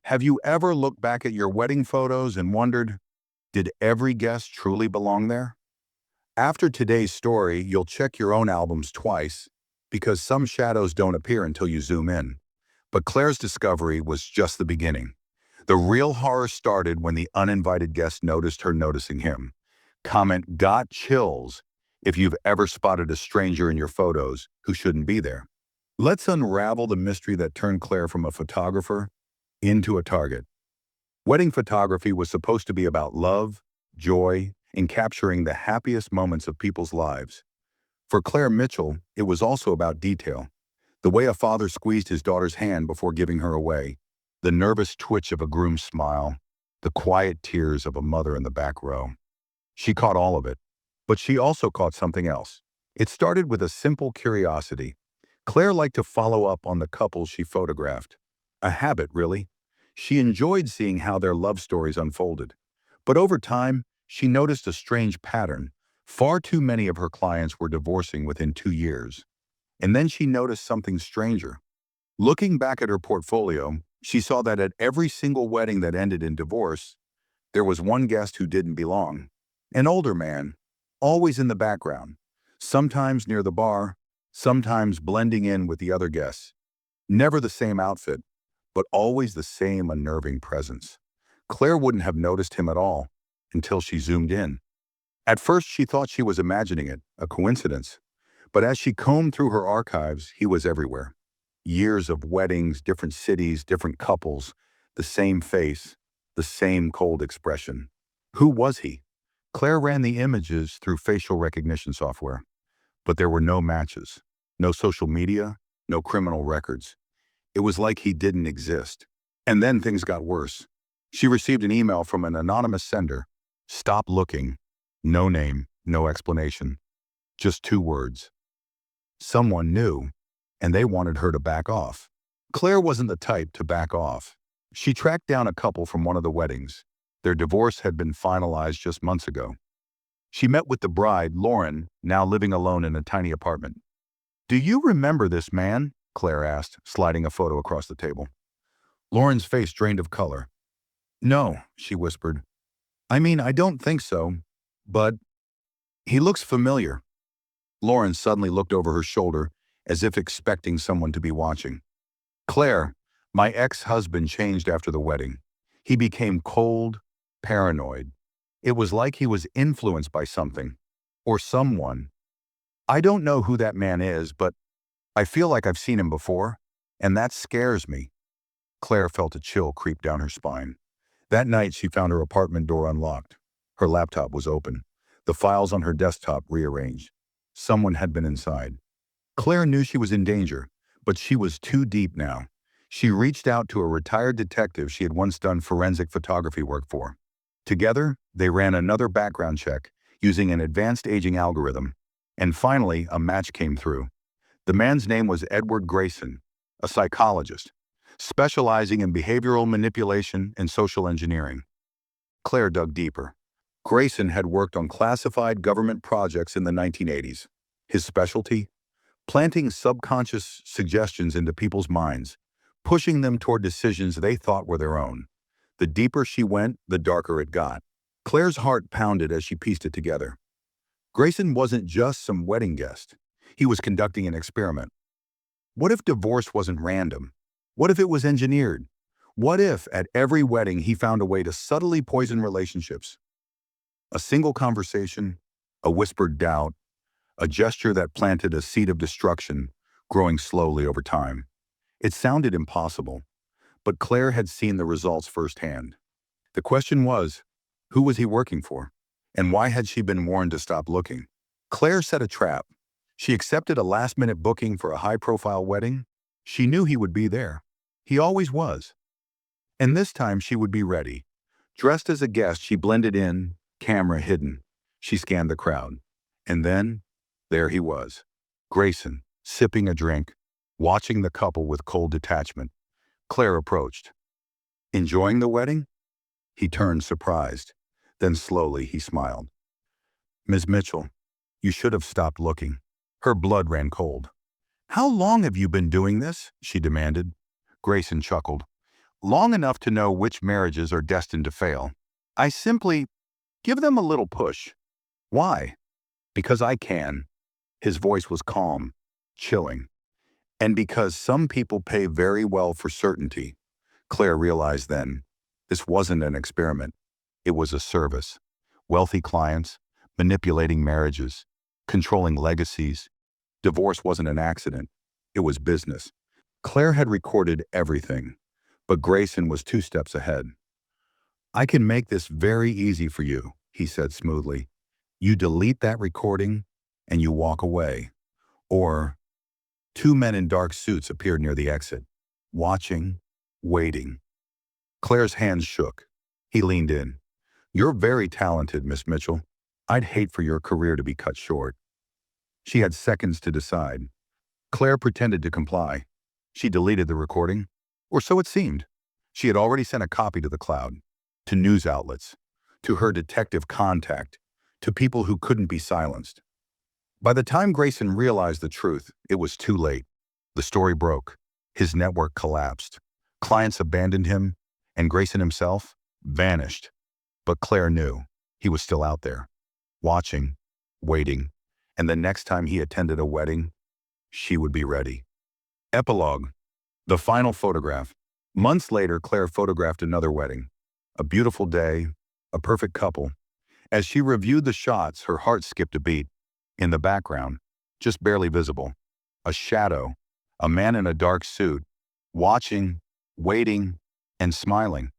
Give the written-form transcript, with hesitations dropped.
Have you ever looked back at your wedding photos and wondered, did every guest truly belong there? After today's story, you'll check your own albums twice because some shadows don't appear until you zoom in. But Claire's discovery was just the beginning. The real horror started when the uninvited guest noticed her noticing him. Comment "got chills" if you've ever spotted a stranger in your photos who shouldn't be there. Let's unravel the mystery that turned Claire from a photographer into a target. Wedding photography was supposed to be about love, joy, and capturing the happiest moments of people's lives. For Claire Mitchell, it was also about detail. The way a father squeezed his daughter's hand before giving her away, the nervous twitch of a groom's smile, the quiet tears of a mother in the back row. She caught all of it, but she also caught something else. It started with a simple curiosity. Claire liked to follow up on the couples she photographed. A habit, really. She enjoyed seeing how their love stories unfolded. But over time, she noticed a strange pattern. Far too many of her clients were divorcing within 2 years. And then she noticed something stranger. Looking back at her portfolio, she saw that at every single wedding that ended in divorce, there was one guest who didn't belong. An older man, always in the background, sometimes near the bar, sometimes blending in with the other guests. Never the same outfit, but always the same unnerving presence. Claire wouldn't have noticed him at all until she zoomed in. At first, she thought she was imagining it, a coincidence. But as she combed through her archives, he was everywhere. Years of weddings, different cities, different couples, the same face, the same cold expression. Who was he? Claire ran the images through facial recognition software, but there were no matches, no social media, no criminal records. It was like he didn't exist. And then things got worse. She received an email from an anonymous sender. Stop looking. No name, no explanation. Just 2 words. Someone knew, and they wanted her to back off. Claire wasn't the type to back off. She tracked down a couple from one of the weddings. Their divorce had been finalized just months ago. She met with the bride, Lauren, now living alone in a tiny apartment. "Do you remember this man?" Claire asked, sliding a photo across the table. Lauren's face drained of color. "No," she whispered. I don't think so, but he looks familiar." Lauren suddenly looked over her shoulder as if expecting someone to be watching. "Claire, my ex-husband changed after the wedding. He became cold, paranoid. It was like he was influenced by something, or someone. I don't know who that man is, but I feel like I've seen him before, and that scares me." Claire felt a chill creep down her spine. That night, she found her apartment door unlocked. Her laptop was open, the files on her desktop rearranged. Someone had been inside. Claire knew she was in danger, but she was too deep now. She reached out to a retired detective she had once done forensic photography work for. Together, they ran another background check using an advanced aging algorithm, and finally, a match came through. The man's name was Edward Grayson, a psychologist, specializing in behavioral manipulation and social engineering. Claire dug deeper. Grayson had worked on classified government projects in the 1980s. His specialty? Planting subconscious suggestions into people's minds, pushing them toward decisions they thought were their own. The deeper she went, the darker it got. Claire's heart pounded as she pieced it together. Grayson wasn't just some wedding guest. He was conducting an experiment. What if divorce wasn't random? What if it was engineered? What if, at every wedding, he found a way to subtly poison relationships? A single conversation, a whispered doubt, a gesture that planted a seed of destruction, growing slowly over time. It sounded impossible, but Claire had seen the results firsthand. The question was, who was he working for? And why had she been warned to stop looking? Claire set a trap. She accepted a last-minute booking for a high-profile wedding. She knew he would be there. He always was. And this time she would be ready. Dressed as a guest, she blended in, camera hidden. She scanned the crowd. And then, there he was. Grayson, sipping a drink, watching the couple with cold detachment. Claire approached. "Enjoying the wedding?" He turned, surprised. Then slowly he smiled. "Ms. Mitchell, you should have stopped looking." Her blood ran cold. "How long have you been doing this?" she demanded. Grayson chuckled. long enough to know which marriages are destined to fail. I simply give them a little push. Why? Because I can. His voice was calm, chilling. And because some people pay very well for certainty. Claire realized then, this wasn't an experiment. It was a service. Wealthy clients, manipulating marriages, controlling legacies. Divorce wasn't an accident. It was business. Claire had recorded everything, but Grayson was 2 steps ahead. I can make this very easy for you, he said smoothly. You delete that recording and you walk away. Or 2 men in dark suits appeared near the exit, watching, waiting. Claire's hands shook. He leaned in. You're very talented, Miss Mitchell. I'd hate for your career to be cut short. She had seconds to decide. Claire pretended to comply. She deleted the recording, or so it seemed. She had already sent a copy to the cloud, to news outlets, to her detective contact, to people who couldn't be silenced. By the time Grayson realized the truth, it was too late. The story broke. His network collapsed. Clients abandoned him, and Grayson himself vanished. But Claire knew he was still out there, watching, waiting, and the next time he attended a wedding, she would be ready. Epilogue. The final photograph. Months later, Claire photographed another wedding. A beautiful day, a perfect couple. As she reviewed the shots, her heart skipped a beat. In the background, just barely visible, a shadow, a man in a dark suit, watching, waiting, and smiling.